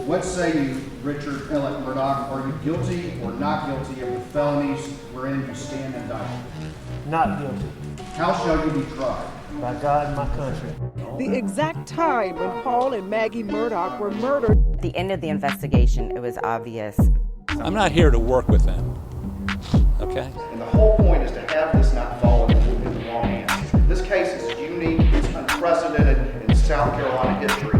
What say you, Richard Ellett Murdaugh? Are you guilty or not guilty of the felonies wherein you stand indicted? Not guilty. How shall you be tried? By God and my country. The exact time when Paul and Maggie Murdaugh were murdered. At the end of the investigation, it was obvious. I'm not here to work with them, okay? And the whole point is to have this not fall into the wrong hands. This case is unique, it's unprecedented in South Carolina history.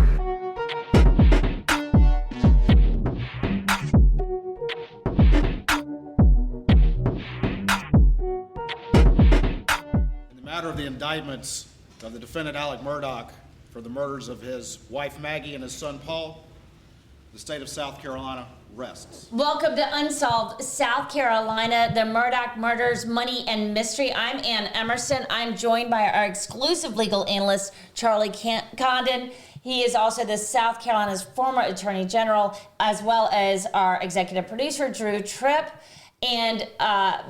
In the matter of the indictments of the defendant Alec Murdaugh for the murders of his wife Maggie and his son Paul, the state of South Carolina rests. Welcome to Unsolved South Carolina, the Murdaugh murders, money, and mystery. I'm Ann Emerson. I'm joined by our exclusive legal analyst, Charlie Condon. He is also the South Carolina's former Attorney General, as well as our executive producer, Drew Tripp. And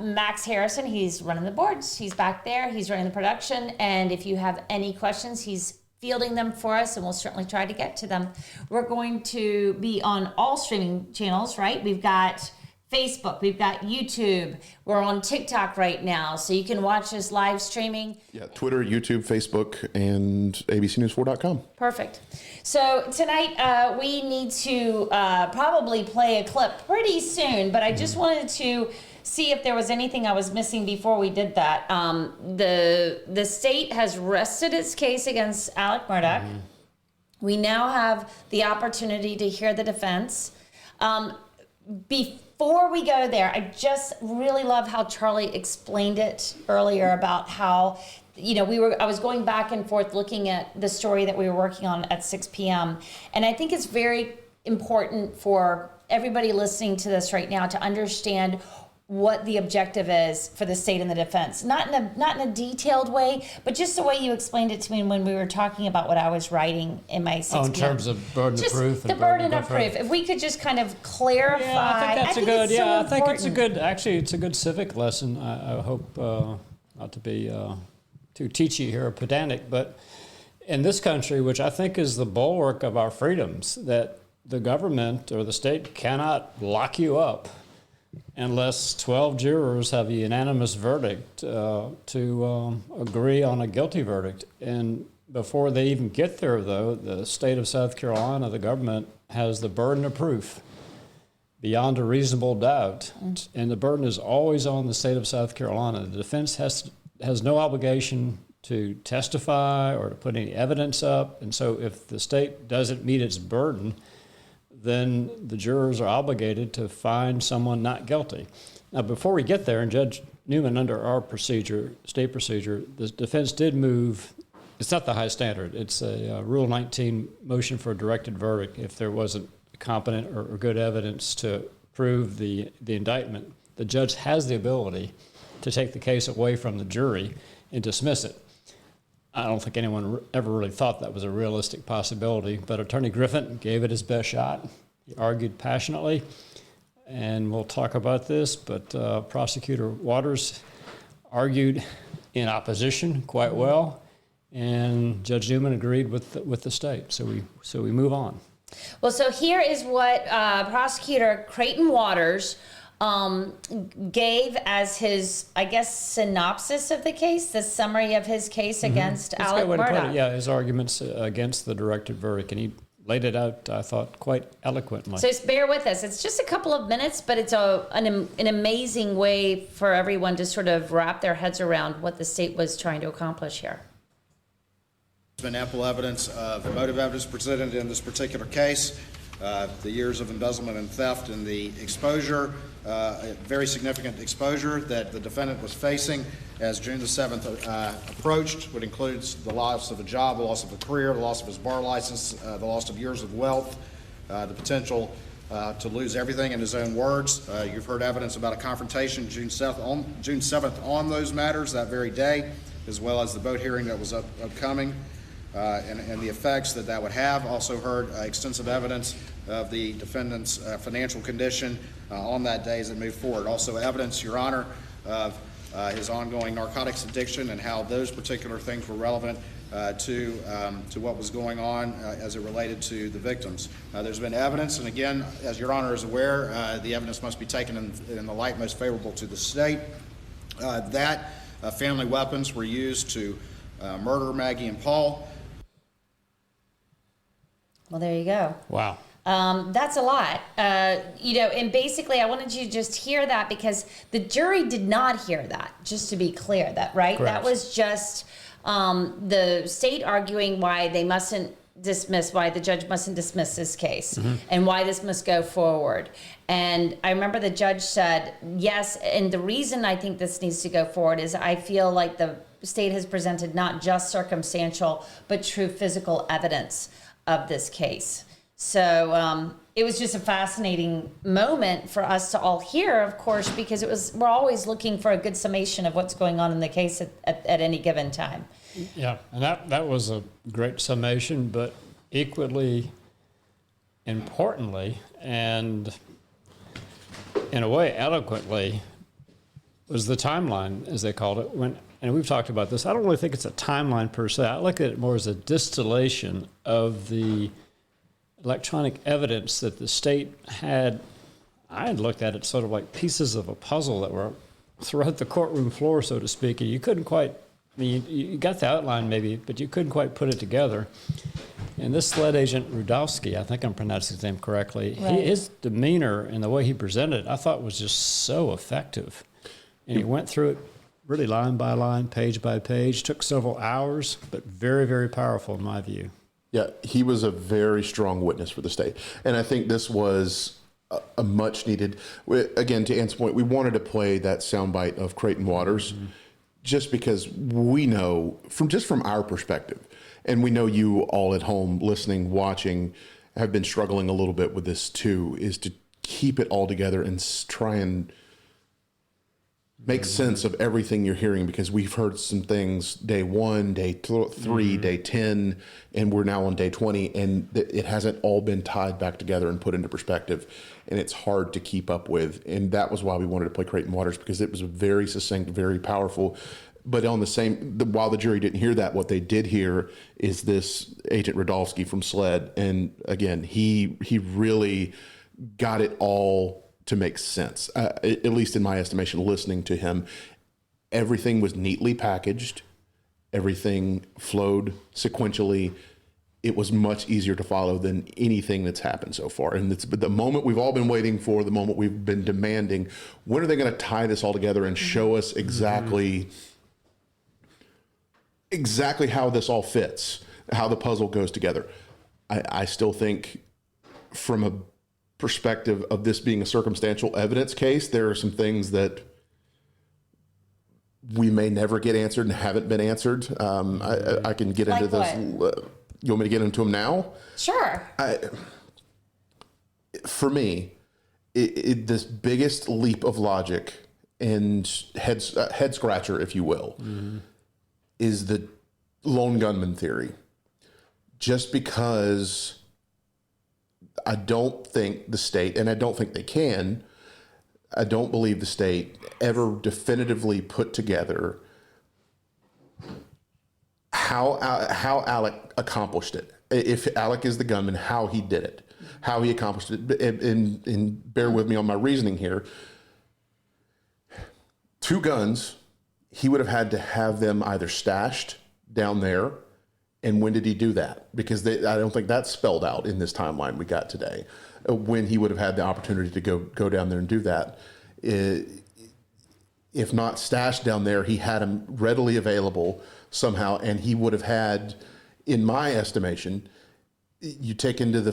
Max Harrison, he's running the boards. He's back there. He's running the production. And if you have any questions, he's fielding them for us, and we'll certainly try to get to them. We're going to be on all streaming channels, right? We've got Facebook, we've got YouTube, we're on TikTok right now, so you can watch us live streaming. Yeah, Twitter, YouTube, Facebook, and abcnews4.com. Perfect. So tonight we need to probably play a clip pretty soon, but I just wanted to see if there was anything I was missing before we did that. The state has rested its case against Alec Murdaugh. Mm-hmm. We now have the opportunity to hear the defense. Before we go there, I just really love how Charlie explained it earlier about how, you know, I was going back and forth looking at the story that we were working on at 6 p.m. And I think it's very important for everybody listening to this right now to understand what the objective is for the state and the defense. Not in a detailed way, but just the way you explained it to me when we were talking about what I was writing in my 6 p.m. in terms of burden of proof. The burden of proof. If we could just kind of clarify. Yeah, I think that's a good. Yeah, I think it's a good. Actually, it's a good civic lesson. I hope not to be too teachy here or pedantic, but in this country, which I think is the bulwark of our freedoms, that the government or the state cannot lock you up unless 12 jurors have a unanimous verdict to agree on a guilty verdict. And before they even get there, though, the state of South Carolina, the government, has the burden of proof beyond a reasonable doubt. And the burden is always on the state of South Carolina. The defense has no obligation to testify or to put any evidence up. And so if the state doesn't meet its burden, then the jurors are obligated to find someone not guilty. Now, before we get there, and Judge Newman, under our procedure, state procedure, the defense did move. It's not the high standard. It's a Rule 19 motion for a directed verdict. If there wasn't competent or good evidence to prove the indictment, the judge has the ability to take the case away from the jury and dismiss it. I don't think anyone ever really thought that was a realistic possibility, but Attorney Griffin gave it his best shot. He argued passionately, and we'll talk about this, but Prosecutor Waters argued in opposition quite well, and Judge Newman agreed with the state, so we move on. Well, so here is what Prosecutor Creighton Waters gave as his, I guess, synopsis of the case, the summary of his case against Alec Murdaugh. Yeah, his arguments against the directed verdict, and he laid it out, I thought, quite eloquently. So just bear with us. It's just a couple of minutes, but it's an amazing way for everyone to sort of wrap their heads around what the state was trying to accomplish here. There's been ample evidence of motive evidence presented in this particular case. The years of embezzlement and theft and the exposure, very significant exposure that the defendant was facing as June the 7th approached, which includes the loss of a job, the loss of a career, the loss of his bar license, the loss of years of wealth, the potential to lose everything, in his own words. You've heard evidence about a confrontation June 7th on those matters that very day, as well as the boat hearing that was upcoming. And the effects that would have. Also heard extensive evidence of the defendant's financial condition on that day as it moved forward. Also evidence, Your Honor, of his ongoing narcotics addiction and how those particular things were relevant to what was going on as it related to the victims. There's been evidence, and again, as Your Honor is aware, the evidence must be taken in the light most favorable to the state, that family weapons were used to murder Maggie and Paul. Well, there you go. Wow. That's a lot. And basically I wanted you to just hear that because the jury did not hear that, just to be clear, that, right? Correct. That was just the state arguing why they mustn't dismiss, why the judge mustn't dismiss this case and why this must go forward. And I remember the judge said, yes, and the reason I think this needs to go forward is I feel like the state has presented not just circumstantial, but true physical evidence of this case. So it was just a fascinating moment for us to all hear, of course, because we're always looking for a good summation of what's going on in the case at any given time. Yeah, and that was a great summation, but equally importantly, and in a way eloquently, was the timeline, as they called it. And we've talked about this. I don't really think it's a timeline per se. I look at it more as a distillation of the electronic evidence that the state had. I had looked at it sort of like pieces of a puzzle that were throughout the courtroom floor, so to speak, and you couldn't quite, I mean, you got the outline maybe, but you couldn't quite put it together. And this SLED agent Rudowski, I think I'm pronouncing his name correctly, Right. his demeanor and the way he presented it, I thought was just so effective. And he went through it really line by line, page by page, took several hours, but very, very powerful in my view. Yeah, he was a very strong witness for the state. And I think this was a much needed, again, to Ann's point, we wanted to play that soundbite of Creighton Waters just because we know, from our perspective, and we know you all at home listening, watching, have been struggling a little bit with this too, is to keep it all together and try and make sense of everything you're hearing, because we've heard some things day 1, day 3, day 10, and we're now on day 20, and it hasn't all been tied back together and put into perspective, and it's hard to keep up with. And that was why we wanted to play Creighton Waters, because it was very succinct, very powerful. But on while the jury didn't hear that, what they did hear is this Agent Rudowski from SLED, and again, he really got it all to make sense, at least in my estimation, listening to him. Everything was neatly packaged. Everything flowed sequentially. It was much easier to follow than anything that's happened so far. And it's the moment we've all been waiting for, the moment we've been demanding. When are they going to tie this all together and show us exactly how this all fits, how the puzzle goes together? I still think from a perspective of this being a circumstantial evidence case, there are some things that we may never get answered and haven't been answered. I can get into this. You want me to get into them now? Sure. For me, this biggest leap of logic and head scratcher, if you will, is the lone gunman theory. Just because I don't think the state, and I don't think they can, I don't believe the state ever definitively put together how Alec accomplished it. If Alec is the gunman, how he did it, how he accomplished it. And bear with me on my reasoning here. 2 guns, he would have had to have them either stashed down there. And when did he do that? Because I don't think that's spelled out in this timeline we got today, when he would have had the opportunity to go down there and do that. If not stashed down there, he had them readily available somehow, and he would have had, in my estimation, you take into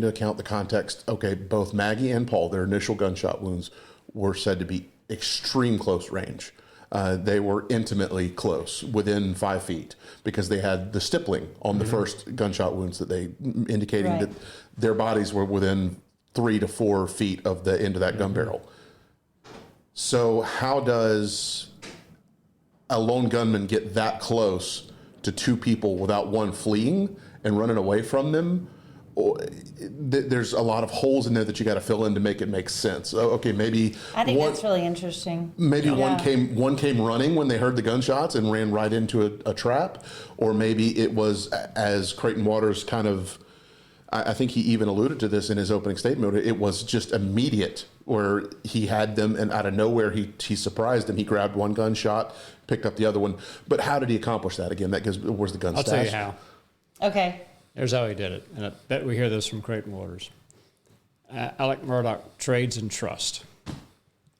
account the context. Okay, both Maggie and Paul, their initial gunshot wounds were said to be extreme close range. They were intimately close, within 5 feet, because they had the stippling on the first gunshot wounds that they indicating that their bodies were within 3 to 4 feet of the end of that gun barrel. So how does a lone gunman get that close to 2 people without one fleeing and running away from them, there's a lot of holes in there that you got to fill in to make it make sense. Okay, maybe I think that's really interesting. Maybe one came running when they heard the gunshots and ran right into a trap, or maybe it was, as Creighton Waters kind of, I think he even alluded to this in his opening statement, it was just immediate, where he had them and out of nowhere he surprised them. He grabbed one gunshot, picked up the other one. But how did he accomplish that? Again, that goes, where's the gun I'll stashed? tell you how. Okay. Here's how he did it, and I bet we hear this from Creighton Waters. Alec Murdaugh trades in trust.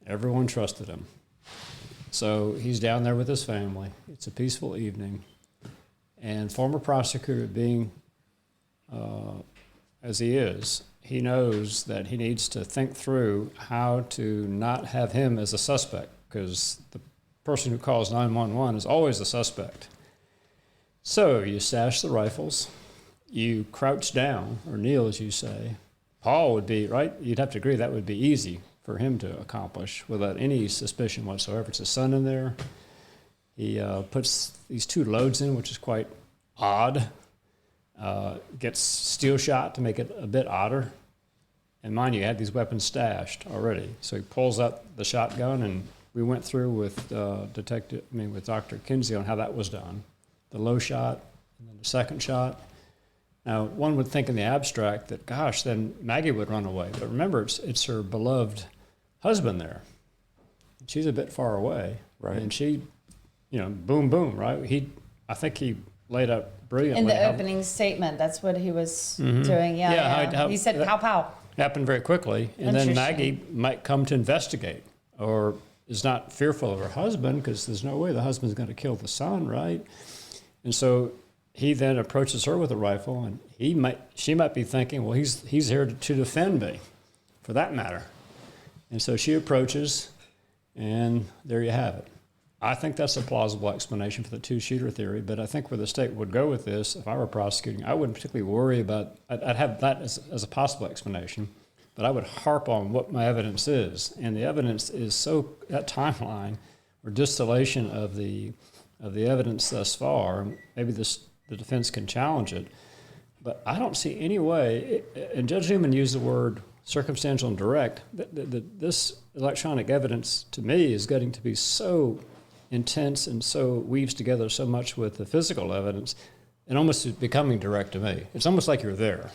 Everyone trusted him. So he's down there with his family. It's a peaceful evening. And former prosecutor being, as he is, he knows that he needs to think through how to not have him as a suspect, because the person who calls 911 is always a suspect. So you stash the rifles. You crouch down, or kneel, as you say. Paul would be, right? You'd have to agree that would be easy for him to accomplish without any suspicion whatsoever. It's his son in there. He puts these 2 loads in, which is quite odd. Gets steel shot to make it a bit odder. And mind you, he had these weapons stashed already. So he pulls up the shotgun, and we went through with with Dr. Kinsey on how that was done. The low shot, and then the second shot. Now, one would think in the abstract that, gosh, then Maggie would run away. But remember, it's her beloved husband there. She's a bit far away. Right. And she, boom, boom, right? I think he laid out brilliantly. In the opening statement, that's what he was doing. Yeah. He said, pow, pow. Happened very quickly. And then Maggie might come to investigate, or is not fearful of her husband, because there's no way the husband's going to kill the son, right? And so he then approaches her with a rifle, and she might be thinking, well, he's here to defend me, for that matter. And so she approaches, and there you have it. I think that's a plausible explanation for the 2-shooter theory, but I think where the state would go with this, if I were prosecuting, I wouldn't particularly worry about, I'd have that as a possible explanation, but I would harp on what my evidence is. And the evidence is that timeline or distillation of the evidence thus far, maybe the defense can challenge it, but I don't see any way, and Judge Newman used the word circumstantial and direct, this electronic evidence to me is getting to be so intense and so weaves together so much with the physical evidence, and almost is becoming direct to me. It's almost like you're there.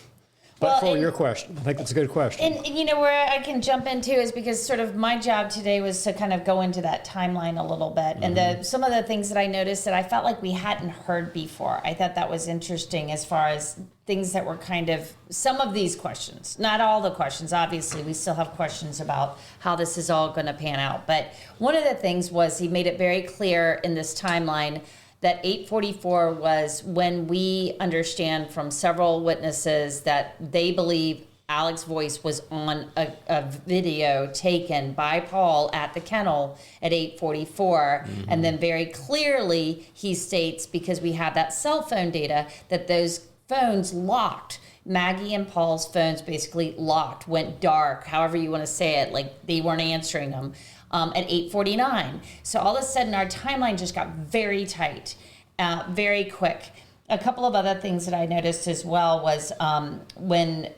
But for your question, I think that's a good question. And where I can jump into is because sort of my job today was to kind of go into that timeline a little bit. And some of the things that I noticed that I felt like we hadn't heard before. I thought that was interesting as far as things that were kind of, some of these questions, not all the questions, obviously, we still have questions about how this is all going to pan out. But one of the things was he made it very clear in this timeline that 8:44 was when we understand from several witnesses that they believe Alec's voice was on a video taken by Paul at the kennel at 8:44. And then very clearly he states, because we have that cell phone data, that those phones locked. Maggie and Paul's phones basically locked, went dark, however you want to say it, like they weren't answering them. At 8:49. So all of a sudden our timeline just got very tight, very quick. A couple of other things that I noticed as well was when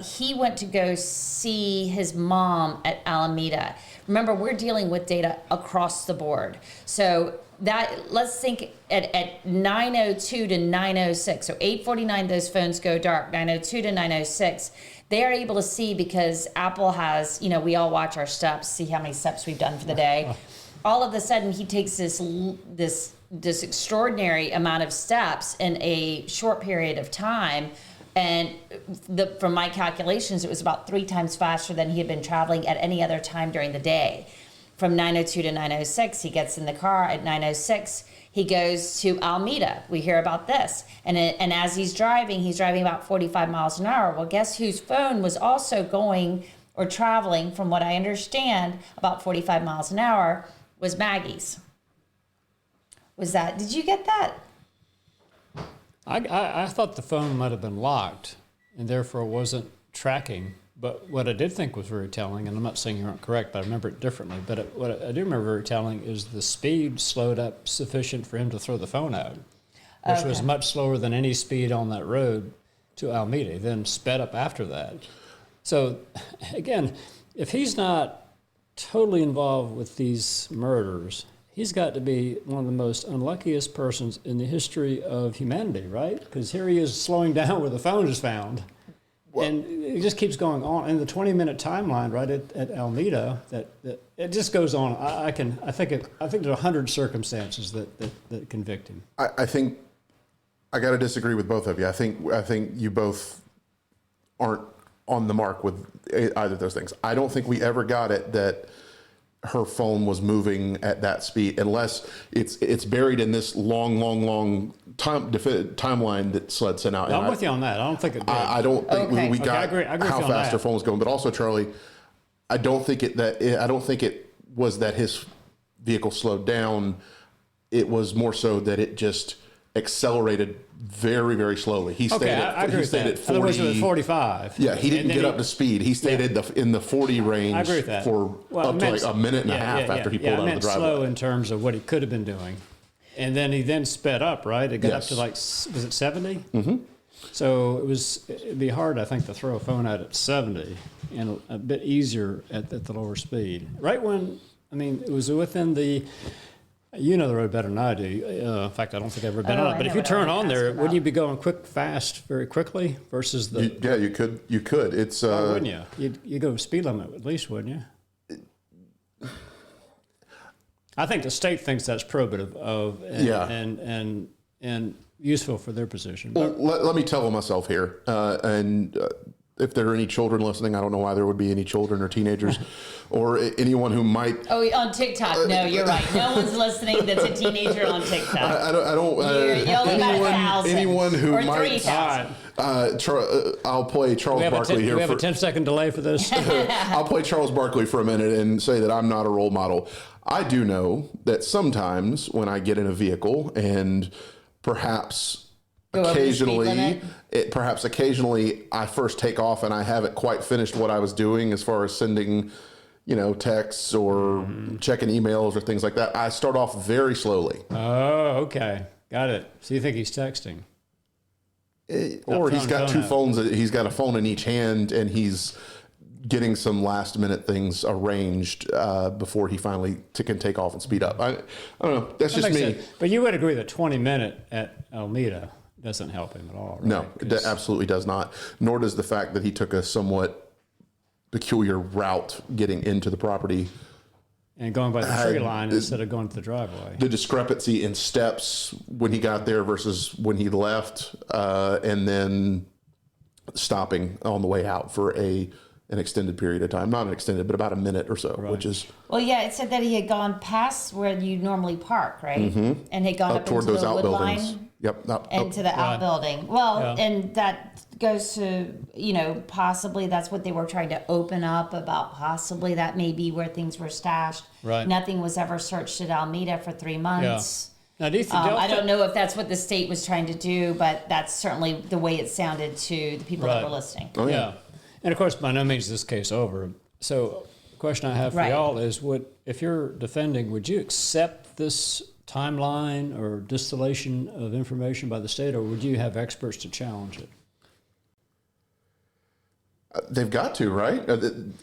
he went to go see his mom at Alameda. Remember, we're dealing with data across the board. So that, let's think at 9:02 to 9:06. So 8:49, those phones go dark. 9:02 to 9:06. They are able to see, because Apple has, we all watch our steps, see how many steps we've done for the day. All of a sudden, he takes this extraordinary amount of steps in a short period of time. And from my calculations, it was about 3 times faster than he had been traveling at any other time during the day. From 9:02 to 9:06, he gets in the car. At 9:06, he goes to Alameda. We hear about this. And as he's driving about 45 miles an hour. Well, guess whose phone was also going or traveling, from what I understand, about 45 miles an hour, was Maggie's. Did you get that? I thought the phone might have been locked and therefore wasn't tracking. But what I did think was very telling, and I'm not saying you aren't correct, but I remember it differently. But what I do remember very telling is the speed slowed up sufficient for him to throw the phone out, which was much slower than any speed on that road. to Alameda, then sped up after that. So, again, if he's not totally involved with these murders, he's got to be one of the most unluckiest persons in the history of humanity, right? Because here he is slowing down where the phone is found. And it just keeps going on. And the 20-minute timeline right at Alameda, that it just goes on. I think there's 100 circumstances that convict him. I think I got to disagree with both of you. I think you both aren't on the mark with either of those things. I don't think we ever got it that her phone was moving at that speed, unless it's buried in this long timeline that SLED sent out. I'm with you on that. I don't think it did. I don't think we got I agree how fast her phone was going. But also, Charlie, I don't think it was that his vehicle slowed down. It was more so that it just accelerated very, very slowly. He stayed I agree with that. at 40. Otherwise, it was 45. Yeah, he didn't get up to speed. He stayed in the 40 range I agree with that. for up to like a minute and a half after he pulled out of the driveway. Slow in terms of what he could have been doing. And then he sped up, right? It got up to like, was it 70? Mm-hmm. So it'd be hard, I think, to throw a phone out at 70 and a bit easier at the lower speed. Right when, it was within the, you know the road better than I do. In fact, I don't think I've ever been on it. But if you turn on there, wouldn't you be going fast, very quickly versus the... You could. It's... wouldn't you? You'd go speed limit at least, wouldn't you? I think the state thinks that's probative of and useful for their position. Well, let me tell myself here, if there are any children listening, I don't know why there would be any children or teenagers or anyone who might. Oh, on TikTok. No, you're right. No one's listening that's a teenager on TikTok. I don't. You only got 1,000. Anyone who or might. 3,000. I'll play Charles Barkley here. We have a 10-second delay for this. I'll play Charles Barkley for a minute and say that I'm not a role model. I do know that sometimes when I get in a vehicle and perhaps occasionally I first take off and I haven't quite finished what I was doing as far as sending, texts or checking emails or things like that. I start off very slowly. Oh, okay. Got it. So you think he's texting? Or he's got two phones. He's got a phone in each hand and he's getting some last minute things arranged before he finally can take off and speed up. I don't know. That's just me. Sense. But you would agree that 20-minute at Alameda doesn't help him at all, right? No, it absolutely does not. Nor does the fact that he took a somewhat peculiar route getting into the property. And going by the tree line instead of going to the driveway. The discrepancy in steps when he got there versus when he left, and then stopping on the way out for an extended period of time. Not an extended, but about a minute or so, right. Which is... Well, yeah, it said that he had gone past where you normally park, right? Mm-hmm. And had gone up toward into those the wood outbuildings. line. Yep. Into the outbuilding. Well, and that goes to, possibly that's what they were trying to open up about possibly that may be where things were stashed. Right. Nothing was ever searched at Alameda for 3 months. Yeah. Now, do you think I don't know if that's what the state was trying to do, but that's certainly the way it sounded to the people that were listening. Oh, yeah. And of course, by no means is this case over. So the question I have for y'all is, if you're defending, would you accept this timeline or distillation of information by the state, or would you have experts to challenge it? They've got to, right?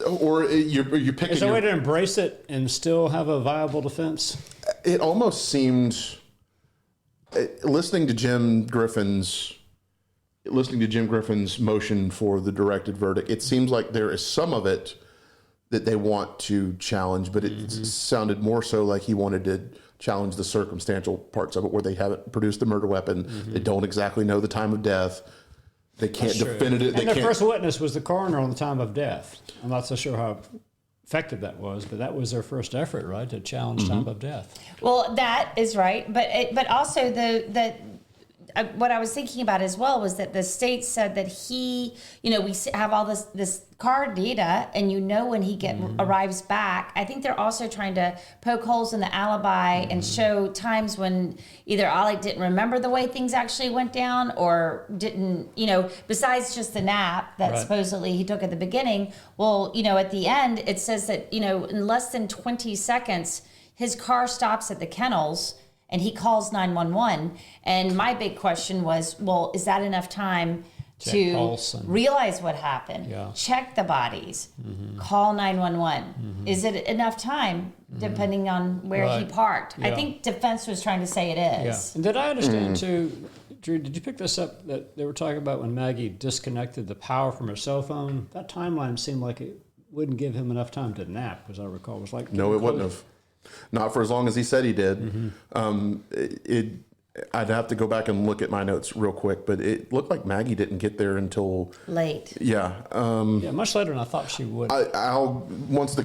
Or you're picking... Is there a way to embrace it and still have a viable defense? It almost seemed, listening to Jim Griffin's motion for the directed verdict, it seems like there is some of it that they want to challenge, but it sounded more so like he wanted to challenge the circumstantial parts of it, where they haven't produced the murder weapon, they don't exactly know the time of death, they can't definitively... And their first witness was the coroner on the time of death. I'm not so sure how effective that was, but that was their first effort, right, to challenge time of death. Well, that is right, but also what I was thinking about as well was that the state said that we have all this car data, and when he arrives back. I think they're also trying to poke holes in the alibi and show times when either Alec didn't remember the way things actually went down, or didn't, besides just the nap that supposedly he took at the beginning. Well, at the end, it says that, in less than 20 seconds, his car stops at the kennels and he calls 911. And my big question was, well, is that enough time to pulse and- realize what happened, Yeah. check the bodies, call 911. Is it enough time, depending on where he Right. parked? I Yeah. think defense was trying to say it Yeah. is. And did I understand too, Drew, did you pick this up that they were talking about when Maggie disconnected the power from her cell phone? That timeline seemed like it wouldn't give him enough time to nap, as I recall. It was like No, it wouldn't have. Not for as long as he said he did. I'd have to go back and look at my notes real quick, but it looked like Maggie didn't get there until Late. yeah. Yeah, much later than I thought she would. I'll once the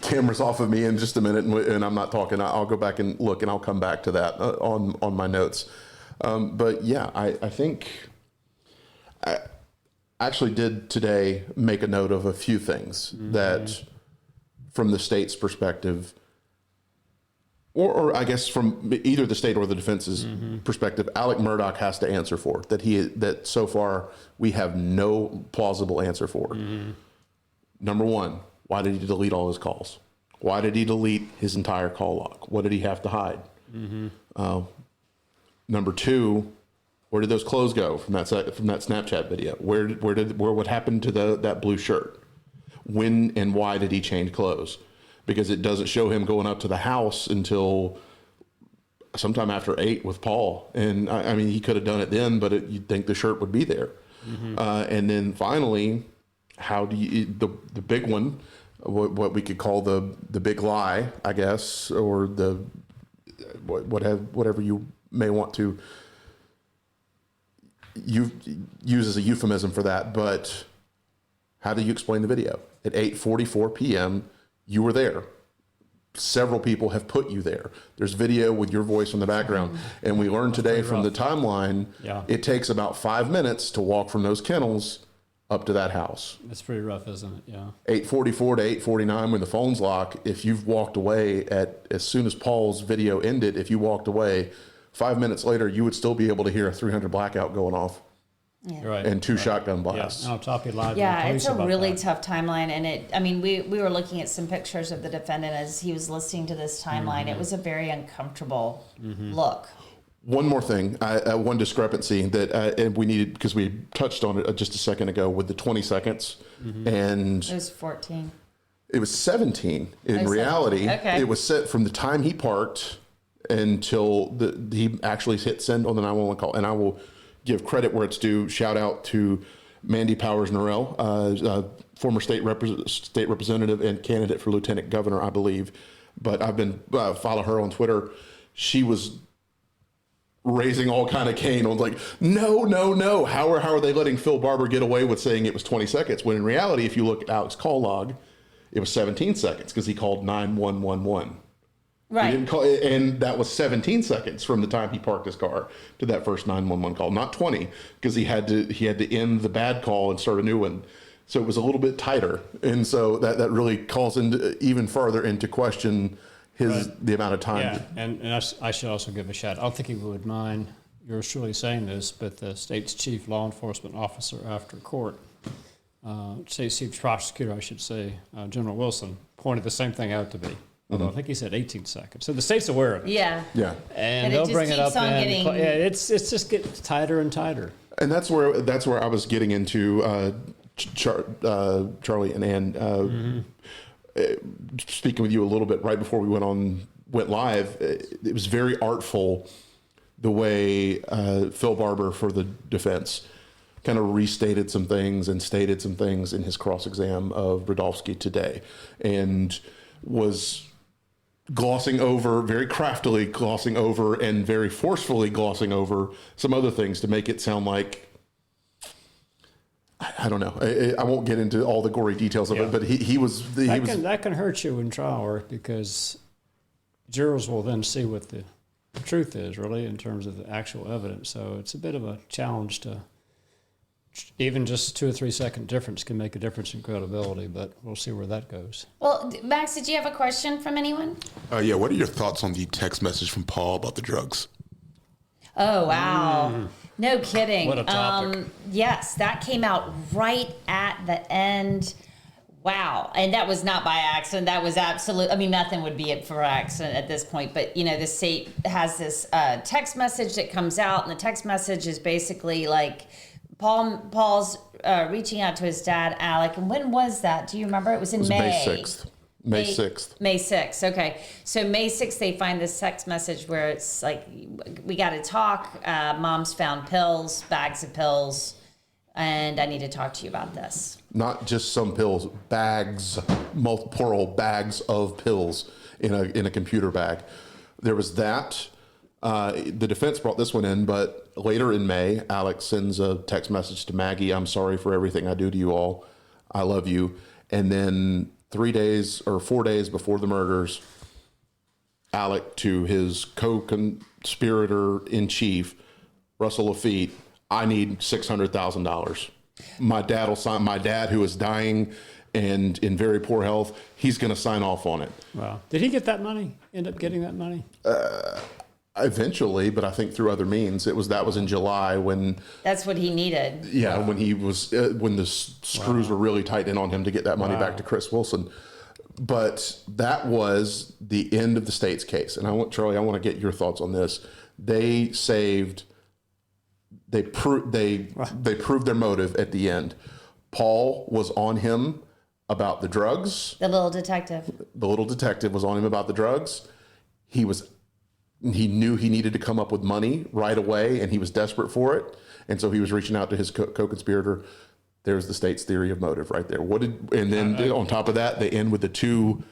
camera's off of me in just a minute, and I'm not talking, I'll go back and look, and I'll come back to that on my notes. But yeah, I think I actually did today make a note of a few things that, from the state's perspective, or I guess from either the state or the defense's perspective, Alec Murdaugh has to answer for that so far we have no plausible answer for. Number one, why did he delete all his calls? Why did he delete his entire call log? What did he have to hide? Number two, where did those clothes go from that Snapchat video? What happened to that blue shirt? When and why did he change clothes? Because it doesn't show him going up to the house until sometime after 8 with Paul. And I mean, he could have done it then, but you'd think the shirt would be there. And then finally, how do you, the big one, what we could call the big lie, I guess, or whatever you may want to use as a euphemism for that. But how do you explain the video? At 8:44 p.m., you were there. Several people have put you there. There's video with your voice in the background. And we learned today from the timeline, it takes about 5 minutes to walk from those kennels up to that house. It's pretty rough, isn't it? Yeah. 8:44 to 8:49 when the phones lock, if you've walked away as soon as Paul's video ended, if you walked away, 5 minutes later, you would still be able to hear a 300 blackout going off. Right. And 2 shotgun blasts. Yeah. And on top of live. Yeah, it's a really that. tough timeline, and we were looking at some pictures of the defendant as he was listening to this timeline. It was a very uncomfortable look. One more thing, one discrepancy that and we needed, because we touched on it just a second ago with the 20 seconds, and It was 14. it was 17 in 17. reality. Okay. It was set from the time he parked until he actually hit send on the 911 call. And I will give credit where it's due. Shout out to Mandy Powers Norrell, former state representative and candidate for lieutenant governor, I believe. But I've been follow her on Twitter. She was raising all kind of cane. I was like, no. How are they letting Phil Barber get away with saying it was 20 seconds? When in reality, if you look at Alex's call log, it was 17 seconds because he called 9111. Right. He didn't call, and that was 17 seconds from the time he parked his car to that first 911 call, not 20, because he had to end the bad call and start a new one. So it was a little bit tighter, and so that really calls into even further into question the amount of time. Yeah, and I should also give a shout. I don't think he would mind yours truly saying this, but the state's chief law enforcement officer after court, state's chief prosecutor, I should say, General Wilson, pointed the same thing out to me. Although I think he said 18 seconds. So the state's aware of it. Yeah. Yeah. And it they'll just bring it keeps up. on And getting- it's just getting tighter and tighter. And that's where I was getting into Charlie and Ann. Speaking with you a little bit right before we went live, it was very artful the way Phil Barber for the defense kind of restated some things and stated some things in his cross-exam of Brodowski today, and was very craftily glossing over and very forcefully glossing over some other things to make it sound like, I don't know. I won't get into all the gory details of it, but That can hurt you in trial work because jurors will then see what the truth is, really, in terms of the actual evidence. So it's a bit of a challenge to even just 2 or 3 second difference can make a difference in credibility, but we'll see where that goes. Well, Max, did you have a question from anyone? Yeah, what are your thoughts on the text message from Paul about the drugs? Oh, wow. No kidding. What a topic. Yes, that came out right at the end. Wow. And that was not by accident. That was nothing would be it for accident at this point. But, the state has this text message that comes out, and the text message is basically like Paul's reaching out to his dad, Alec. And when was that? Do you remember? It was in May. May 6th. May 6th. May 6th. Okay. So May 6th, they find this text message where it's like, we got to talk. Mom's found pills, bags of pills, and I need to talk to you about this. Not just some pills, bags, plural bags of pills in a computer bag. There was that. The defense brought this one in, but later in May, Alex sends a text message to Maggie. I'm sorry for everything I do to you all. I love you. And then 4 days before the murders, Alec to his co-conspirator in chief, Russell Lafitte, I need $600,000. My dad will sign. My dad, who is dying and in very poor health, he's going to sign off on it. Wow. Did he get that money? End up getting that money? Eventually, but I think through other means. That was in July when. That's what he needed. Yeah, when he was when the screws were really tightening on him to get that money back to Chris Wilson. But that was the end of the state's case, and I want to get your thoughts on this. They proved their motive at the end. Paul was on him about the drugs. The little detective. The little detective was on him about the drugs. He knew he needed to come up with money right away, and he was desperate for it. And so he was reaching out to his co-conspirator. There's the state's theory of motive right there. And then on top of that, they end with the two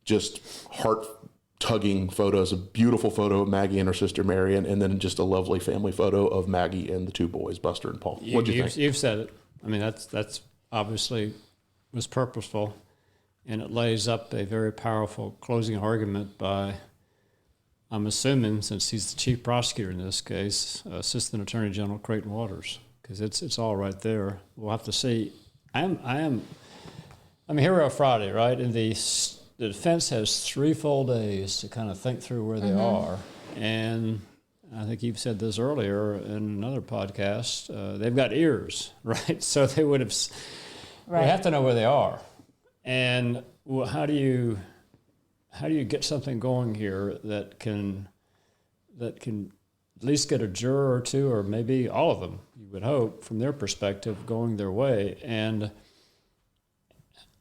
just heart-tugging photos, a beautiful photo of Maggie and her sister Marion, and then just a lovely family photo of Maggie and the two boys, Buster and Paul. What do you think? You've said it. I mean, that's obviously was purposeful, and it lays up a very powerful closing argument by, I'm assuming, since he's the chief prosecutor in this case, Assistant Attorney General Creighton Waters, because it's all right there. We'll have to see. I mean, here we are Friday, right? And the defense has 3 full days to kind of think through where they are. And I think you've said this earlier in another podcast, they've got ears, right? So they would have, they have to know where they are. And how do you get something going here that can at least get a juror or two, or maybe all of them, you would hope, from their perspective, going their way? And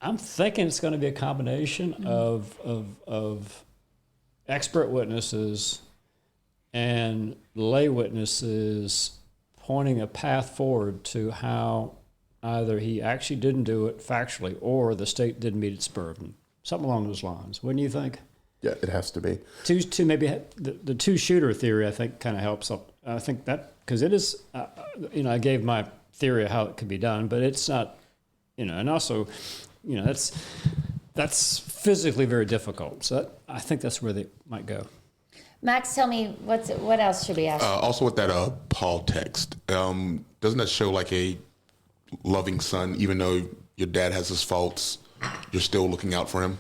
I'm thinking it's going to be a combination of expert witnesses and lay witnesses pointing a path forward to how either he actually didn't do it factually or the state didn't meet its burden. Something along those lines. Wouldn't you think? Yeah, it has to be. Two maybe the two-shooter theory, I think, kind of helps up. I think that, because it is, I gave my theory of how it could be done, but it's not, and also, that's physically very difficult. So I think that's where they might go. Max, tell me, what else should we ask? Also with that Paul text, doesn't that show like a loving son, even though your dad has his faults, you're still looking out for him?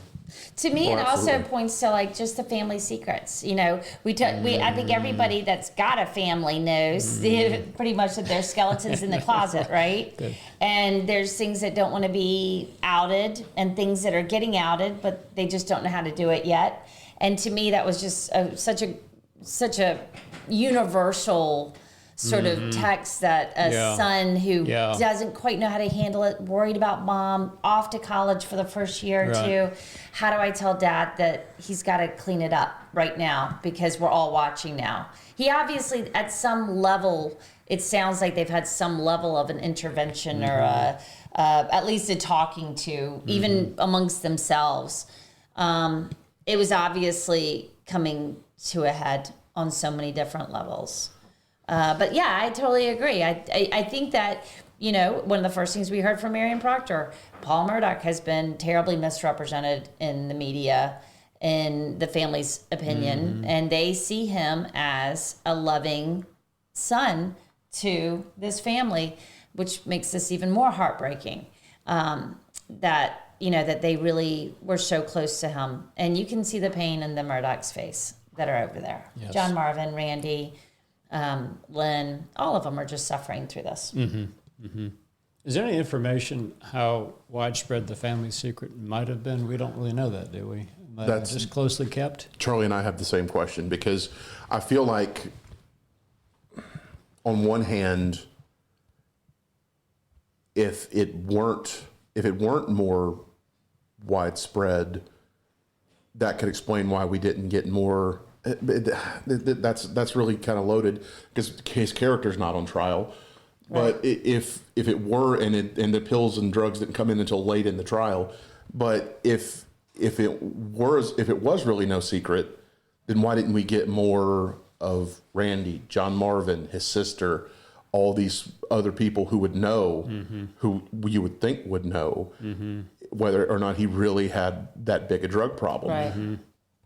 To me, it also points to like just the family secrets. I think everybody that's got a family knows pretty much that there's skeletons in the closet, right? Good. And there's things that don't want to be outed and things that are getting outed, but they just don't know how to do it yet. And to me, that was just such a universal sort of text that a son who doesn't quite know how to handle it, worried about mom, off to college for the first year or two. How do I tell dad that he's got to clean it up right now because we're all watching now? He obviously, at some level, it sounds like they've had some level of an intervention or at least a talking to, even amongst themselves. It was obviously coming to a head on so many different levels. But yeah, I totally agree. I think that, one of the first things we heard from Marion Proctor, Paul Murdaugh has been terribly misrepresented in the media, in the family's opinion, and they see him as a loving son to this family, which makes this even more heartbreaking, that they really were so close to him. And you can see the pain in the Murdaugh's face that are over there. Yes. John Marvin, Randy, Lynn, all of them are just suffering through this. Is there any information how widespread the family secret might have been? We don't really know that, do we? That's just closely kept? Charlie and I have the same question, because I feel like on one hand, if it weren't more widespread, that could explain why we didn't get more. That's really kind of loaded because his character's not on trial. But if it were, and the pills and drugs didn't come in until late in the trial, but if it was really no secret, then why didn't we get more of Randy, John Marvin, his sister, all these other people who would know, who you would think would know, whether or not he really had that big a drug problem. Right.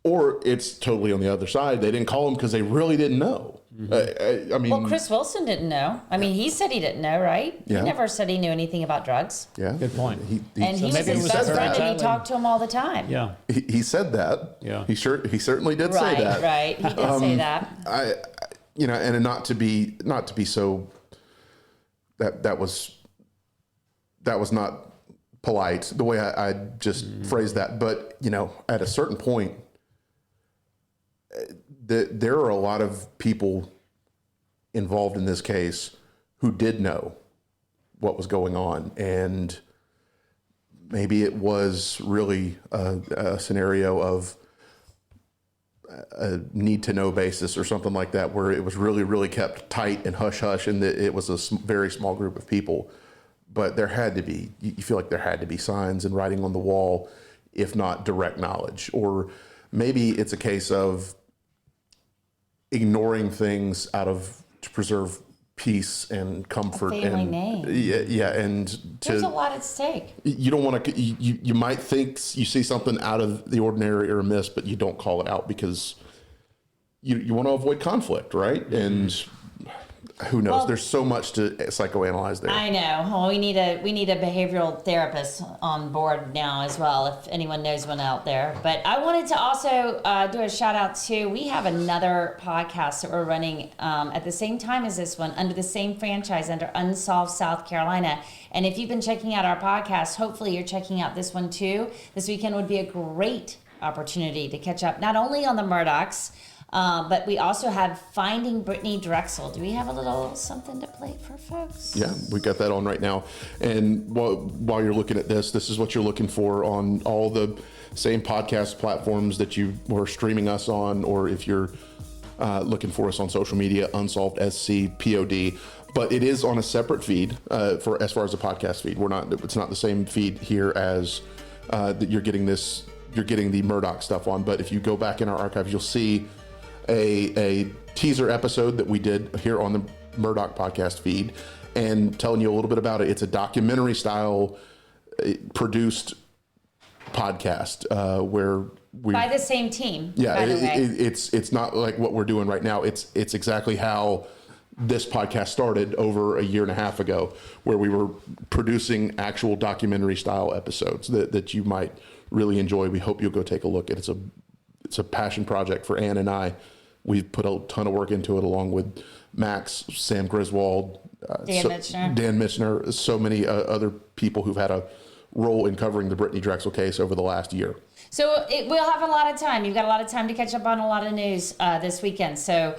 Or it's totally on the other side. They didn't call him because they really didn't know. I mean, Well, Chris Wilson didn't know. I mean, he said he didn't know, right? Yeah. He never said he knew anything about drugs. yeah, Good point. And he was maybe it his was best the friend, and he totality. talked to him all the time. Yeah. he said that. Yeah. he certainly did Right, say that. right. He did say that. And not to be so. That was not polite the way I just phrased that. But at a certain point, there are a lot of people involved in this case who did know what was going on, and maybe it was really a scenario of a need to know basis or something like that, where it was really, really kept tight and hush hush, and it was a very small group of people. But there had to be, you feel like there had to be signs and writing on the wall, if not direct knowledge. Or maybe it's a case of ignoring things to preserve peace and comfort. family name. Yeah, and There's a lot at stake. you don't want to. You might think you see something out of the ordinary or amiss, but you don't call it out because you want to avoid conflict, right? And who knows? Well, there's so much to psychoanalyze there. I know. Well, we need a behavioral therapist on board now as well, if anyone knows one out there. But I wanted to also do a shout out to, we have another podcast that we're running at the same time as this one, under the same franchise, under Unsolved South Carolina. And if you've been checking out our podcast, hopefully you're checking out this one too. This weekend would be a great opportunity to catch up, not only on the Murdaughs, but we also have Finding Brittany Drexel. Do we have a little something to play for folks? Yeah, we got that on right now. And while you're looking at this is what you're looking for on all the same podcast platforms that you were streaming us on, or if you're looking for us on social media, Unsolved SC POD. But it is on a separate feed for as far as the podcast feed. It's not the same feed here as that you're getting this. You're getting the Murdaugh stuff on. But if you go back in our archives, you'll see a teaser episode that we did here on the Murdaugh podcast feed, and telling you a little bit about it. It's a documentary style produced podcast where we By the same team. yeah, by the way. it's not like what we're doing right now. It's exactly how this podcast started over a year and a half ago, where we were producing actual documentary style episodes that you might really enjoy. We hope you'll go take a look at it. It's a passion project for Ann and I. We've put a ton of work into it, along with Max, Sam Griswold, Dan Michener, so many other people who've had a role in covering the Brittany Drexel case over the last year. So we'll have a lot of time. You've got a lot of time to catch up on a lot of news this weekend. So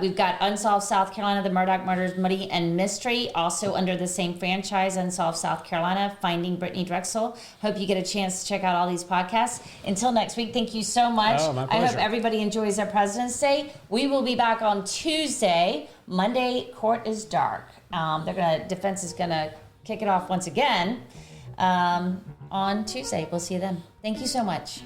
we've got Unsolved South Carolina, the Murdaugh Murders, Money and Mystery, also under the same franchise, Unsolved South Carolina, Finding Brittany Drexel. Hope you get a chance to check out all these podcasts. Until next week, thank you so much. Oh, my I pleasure. hope everybody enjoys their President's Day. We will be back on Tuesday. Monday, court is dark. Defense is gonna kick it off once again on Tuesday. We'll see you then. Thank you so much.